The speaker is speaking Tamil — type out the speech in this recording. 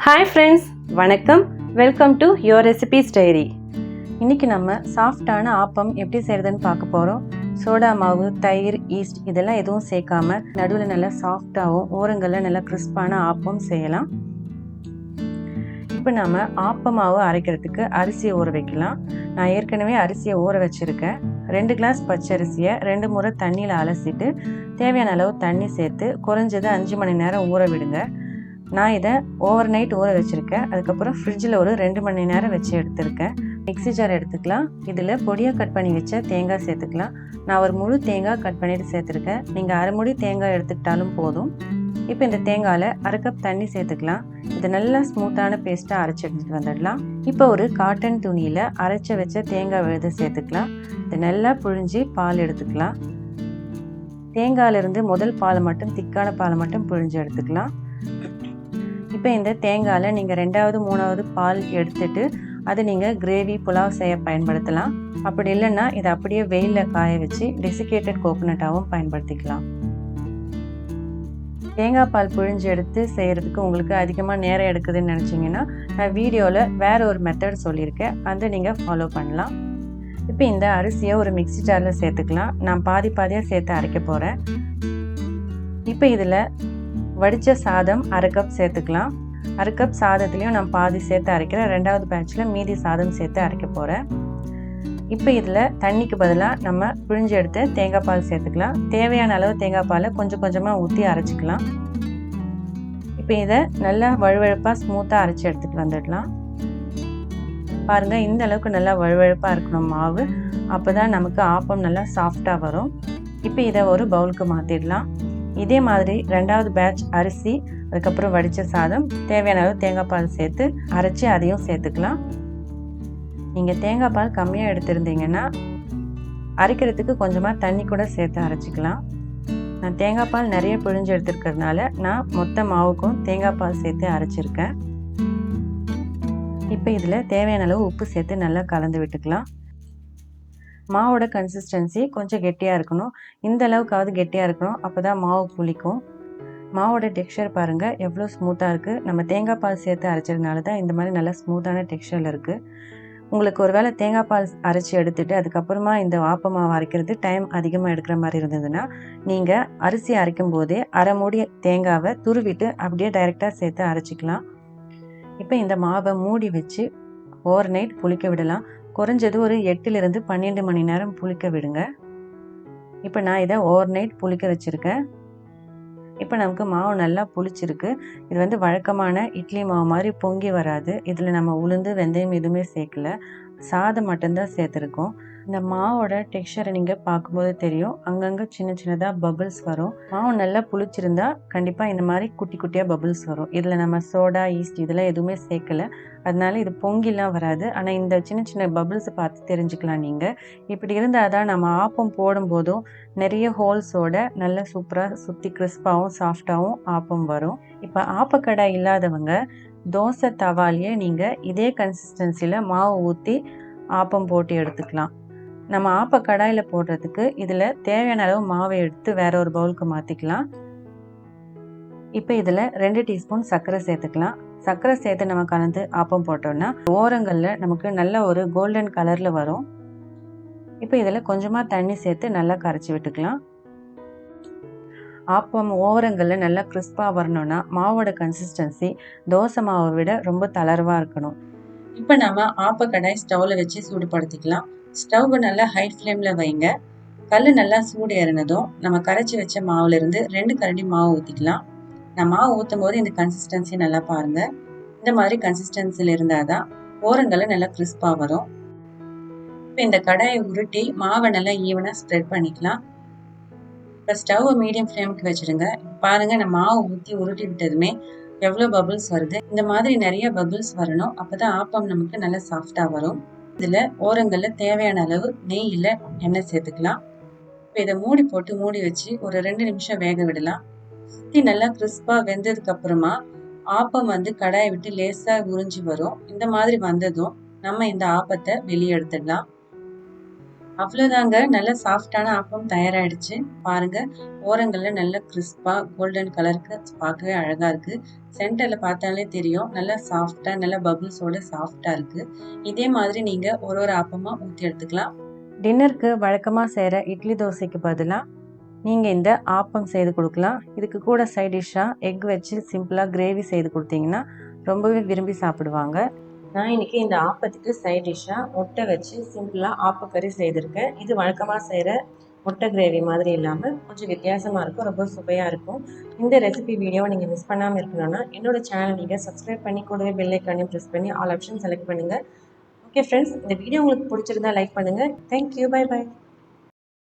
Hi friends, வணக்கம். Welcome to your recipes diary. இன்றைக்கி நம்ம சாஃப்டான ஆப்பம் எப்படி செய்கிறதுன்னு பார்க்க போகிறோம். சோடா மாவு, தயிர், ஈஸ்ட் இதெல்லாம் எதுவும் சேர்க்காம நடுவில் நல்லா சாஃப்டாகவும் ஓரங்களில் நல்லா கிறிஸ்பான ஆப்பம் செய்யலாம். இப்போ நம்ம ஆப்ப மாவு அரைக்கிறதுக்கு அரிசியை ஊற வைக்கலாம். நான் ஏற்கனவே அரிசியை ஊற வச்சுருக்கேன். 2 கிளாஸ் பச்சரிசியை 2 முறை தண்ணியில் அலசிட்டு தேவையான அளவு தண்ணி சேர்த்து குறைஞ்சது 5 மணி நேரம் ஊற விடுங்க. நான் இதை ஓவர் நைட் ஊற வச்சுருக்கேன். அதுக்கப்புறம் ஃப்ரிட்ஜில் ஒரு 2 மணி நேரம் வச்சு எடுத்துருக்கேன். மிக்ஸி ஜார் எடுத்துக்கலாம். இதில் பொடியாக கட் பண்ணி வச்ச தேங்காய் சேர்த்துக்கலாம். நான் ஒரு முழு தேங்காய் கட் பண்ணிவிட்டு சேர்த்துருக்கேன். நீங்கள் அரை முடி தேங்காய் எடுத்துக்கிட்டாலும் போதும். இப்போ இந்த தேங்காயில் அரை கப் தண்ணி சேர்த்துக்கலாம். இதை நல்லா ஸ்மூத்தான பேஸ்ட்டாக அரைச்சி எடுத்துகிட்டு வந்துடலாம். இப்போ ஒரு காட்டன் துணியில் அரைச்சி வச்ச தேங்காய் விழுதை சேர்த்துக்கலாம். இதை நல்லா புழிஞ்சு பால் எடுத்துக்கலாம். தேங்காயிலிருந்து முதல் பாலை மட்டும் திக்கான பாலை மட்டும் புழிஞ்சு எடுத்துக்கலாம். இப்போ இந்த தேங்காயில் நீங்கள் 2வது 3வது பால் எடுத்துட்டு அதை நீங்கள் கிரேவி புலாவ் செய்ய பயன்படுத்தலாம். அப்படி இல்லைன்னா இதை அப்படியே வெயிலில் காய வச்சு டெசிகேட்டட் கோகோனட்டாகவும் பயன்படுத்திக்கலாம். தேங்காய் பால் புழிஞ்சு எடுத்து செய்கிறதுக்கு உங்களுக்கு அதிகமாக நேரம் எடுக்குதுன்னு நினச்சிங்கன்னா நான் வீடியோவில் வேறு ஒரு மெத்தட் சொல்லியிருக்கேன், அதை நீங்கள் ஃபாலோ பண்ணலாம். இப்போ இந்த அரிசியை ஒரு மிக்ஸி ஜாரில் சேர்த்துக்கலாம். நான் பாதி பாதியாக சேர்த்து அரைக்க போகிறேன். இப்போ இதில் வடித்த சாதம் அரை கப் சேர்த்துக்கலாம். அரை கப் சாதத்துலேயும் நான் பாதி சேர்த்து அரைக்கிறேன். 2வது பேட்சில் மீதி சாதம் சேர்த்து அரைக்க போகிறேன். இப்போ இதில் தண்ணிக்கு பதிலாக நம்ம பிழிஞ்சு எடுத்து தேங்காய் பால் சேர்த்துக்கலாம். தேவையான அளவு தேங்காய் பாலை கொஞ்சம் கொஞ்சமாக ஊற்றி அரைச்சிக்கலாம். இப்போ இதை நல்லா வழுவழுப்பாக ஸ்மூத்தாக அரைச்சி எடுத்துகிட்டு வந்துடலாம். பாருங்கள், இந்த அளவுக்கு நல்லா வழுவழுப்பாக இருக்கணும் மாவு. அப்போ தான் நமக்கு ஆப்பம் நல்லா சாஃப்டாக வரும். இப்போ இதை ஒரு பவுலுக்கு மாற்றிடலாம். இதே மாதிரி 2வது பேட்ச் அரிசி, அதுக்கப்புறம் வடித்த சாதம், தேவையான அளவு தேங்காய் பால் சேர்த்து அரைச்சி அதையும் சேர்த்துக்கலாம். நீங்கள் தேங்காய் பால் கம்மியாக எடுத்திருந்தீங்கன்னா அரைக்கிறதுக்கு கொஞ்சமாக தண்ணி கூட சேர்த்து அரைச்சிக்கலாம். நான் தேங்காய் பால் நிறைய பிழிஞ்சு எடுத்துருக்கிறதுனால நான் மொத்த மாவுக்கும் தேங்காய் பால் சேர்த்து அரைச்சிருக்கேன். இப்போ இதில் தேவையான அளவு உப்பு சேர்த்து நல்லா கலந்து விட்டுக்கலாம். மாவோட கன்சிஸ்டன்சி கொஞ்சம் கெட்டியாக இருக்கணும். இந்த அளவுக்காவது கெட்டியாக இருக்கணும். அப்போ தான் மாவு புளிக்கும். மாவோட டெக்ஸ்சர் பாருங்கள் எவ்வளோ ஸ்மூத்தாக இருக்குது. நம்ம தேங்காய் பால் சேர்த்து அரைச்சதுனால தான் இந்த மாதிரி நல்லா ஸ்மூத்தான டெக்ஸ்சரில் இருக்குது. உங்களுக்கு ஒரு வேளை தேங்காய் பால் அரைச்சி எடுத்துகிட்டு அதுக்கப்புறமா இந்த ஆப்ப மாவு அரைக்கிறது டைம் அதிகமாக எடுக்கிற மாதிரி இருந்ததுன்னா நீங்கள் அரிசி அரைக்கும் போதே அரை மூடி தேங்காவை துருவிட்டு அப்படியே டைரெக்டாக சேர்த்து அரைச்சிக்கலாம். இப்போ இந்த மாவை மூடி வச்சு ஓவர் நைட் புளிக்க விடலாம். குறைஞ்சது ஒரு 8லிருந்து 12 மணி நேரம் புளிக்க விடுங்க. இப்போ நான் இதை ஓவர் நைட் புளிக்க வச்சுருக்கேன். இப்போ நமக்கு மாவு நல்லா புளிச்சிருக்கு. இது வழக்கமான இட்லி மாவு மாதிரி பொங்கி வராது. இதில் நம்ம உளுந்து வெந்தயம் எதுவுமே சேர்க்கல, சாதம் மட்டும்தான் சேர்த்துருக்கோம். இந்த மாவோட டெக்ஸ்சரை நீங்கள் பார்க்கும்போது தெரியும், அங்கங்கே சின்ன சின்னதாக பபிள்ஸ் வரும். மாவு நல்லா புளிச்சிருந்தா கண்டிப்பாக இந்த மாதிரி குட்டி குட்டியாக பபிள்ஸ் வரும். இதில் நம்ம சோடா, ஈஸ்ட் இதெல்லாம் எதுவுமே சேர்க்கலை, அதனால இது பொங்கிலாம் வராது. ஆனால் இந்த சின்ன சின்ன பபிள்ஸை பார்த்து தெரிஞ்சுக்கலாம். நீங்கள் இப்படி இருந்தால் தான் நம்ம ஆப்பம் போடும்போதும் நிறைய ஹோல்ஸோட நல்லா சூப்பராக சுற்றி கிறிஸ்பாகவும் சாஃப்டாகவும் ஆப்பம் வரும். இப்போ ஆப்பக்கடாய் இல்லாதவங்க தோசை தவாலையே நீங்கள் இதே கன்சிஸ்டன்சியில் மாவு ஊற்றி ஆப்பம் போட்டு எடுத்துக்கலாம். நம்ம ஆப்ப கடாயில் போடுறதுக்கு இதில் தேவையான அளவு மாவை எடுத்து வேற ஒரு பவுலுக்கு மாற்றிக்கலாம். இப்போ இதில் 2 டீஸ்பூன் சர்க்கரை சேர்த்துக்கலாம். சர்க்கரை சேர்த்து நம்ம கலந்து ஆப்பம் போட்டோம்னா ஓரங்களில் நமக்கு நல்ல ஒரு கோல்டன் கலரில் வரும். இப்போ இதில் கொஞ்சமாக தண்ணி சேர்த்து நல்லா கரைச்சி விட்டுக்கலாம். ஆப்பம் ஓரங்களில் நல்லா கிறிஸ்பாக வரணும்னா மாவோட கன்சிஸ்டன்சி தோசை மாவை விட ரொம்ப தளர்வாக இருக்கணும். இப்போ நம்ம ஆப்ப கடாய் ஸ்டவ்வில் வச்சு சூடுபடுத்திக்கலாம். ஸ்டவ் நல்லா ஹை ஃப்ளேமில் வைங்க. கல் நல்லா சூடு ஏறினதும் நம்ம கரைச்சி வச்ச மாவுலேருந்து 2 கரண்டி மாவு ஊற்றிக்கலாம். நான் மாவு ஊற்றும் போது இந்த கன்சிஸ்டன்சி நல்லா பாருங்கள். இந்த மாதிரி கன்சிஸ்டன்சியில் இருந்தால் தான் ஓரங்களில் நல்லா கிறிஸ்பாக வரும். இப்போ இந்த கடாயை உருட்டி மாவை நல்லா ஈவனாக ஸ்ப்ரெட் பண்ணிக்கலாம். இப்போ ஸ்டவ் மீடியம் ஃப்ளேமுக்கு வச்சுடுங்க. பாருங்கள், நான் மாவு ஊற்றி உருட்டி விட்டதுமே எவ்வளோ பபிள்ஸ் வருது. இந்த மாதிரி நிறைய பபிள்ஸ் வரணும். அப்போ தான் ஆப்பம் நமக்கு நல்லா சாஃப்டாக வரும். இதில் ஓரங்களில் தேவையான அளவு நெய்யில் எண்ணெய் சேர்த்துக்கலாம். இப்போ இதை மூடி வச்சு ஒரு 2 நிமிஷம் வேக விடலாம். சுற்றி நல்லா கிறிஸ்பாக வெந்ததுக்கு அப்புறமா ஆப்பம் கடாயை விட்டு லேசாக உறிஞ்சி வரும். இந்த மாதிரி வந்ததும் நம்ம இந்த ஆப்பத்தை வெளியே எடுத்துடலாம். அவ்வளோதாங்க, நல்ல சாஃப்டான ஆப்பம் தயாராகிடுச்சு. பாருங்க, ஓரங்களில் நல்ல கிறிஸ்பாக கோல்டன் கலருக்கு பார்க்கவே அழகாக இருக்குது. சென்டரில் பார்த்தாலே தெரியும், நல்லா சாஃப்டாக, நல்ல பபிள்ஸோட சாஃப்டாக இருக்குது. இதே மாதிரி நீங்கள் ஒரு ஒரு ஆப்பமாக ஊற்றி எடுத்துக்கலாம். டின்னருக்கு வழக்கமாக செய்கிற இட்லி தோசைக்கு பதிலாக நீங்கள் இந்த ஆப்பம் செய்து கொடுக்கலாம். இதுக்கு கூட சைட் டிஷ்ஷாக எக் வச்சு சிம்பிளாக கிரேவி செய்து கொடுத்தீங்கன்னா ரொம்பவே விரும்பி சாப்பிடுவாங்க. நான் இன்றைக்கி இந்த ஆப்பத்துக்கு சைட் டிஷ்ஷாக முட்டை வச்சு சிம்பிளாக ஆப்பக்கறி செய்திருக்கேன். இது வழக்கமாக செய்கிற முட்டை கிரேவி மாதிரி இல்லாமல் கொஞ்சம் வித்தியாசமாக இருக்கும், ரொம்ப சுவையாக இருக்கும். இந்த ரெசிபி வீடியோவை நீங்கள் மிஸ் பண்ணாமல் இருக்கணும்னா என்னோடய சேனலை நீங்கள் சப்ஸ்கிரைப் பண்ணி கூடவே பெல் ஐக்கானையும் ப்ரெஸ் பண்ணி ஆல் ஆப்ஷன் செலக்ட் பண்ணுங்கள். ஓகே ஃப்ரெண்ட்ஸ், இந்த வீடியோ உங்களுக்கு பிடிச்சிருந்தா லைக் பண்ணுங்கள். Thank you, bye by.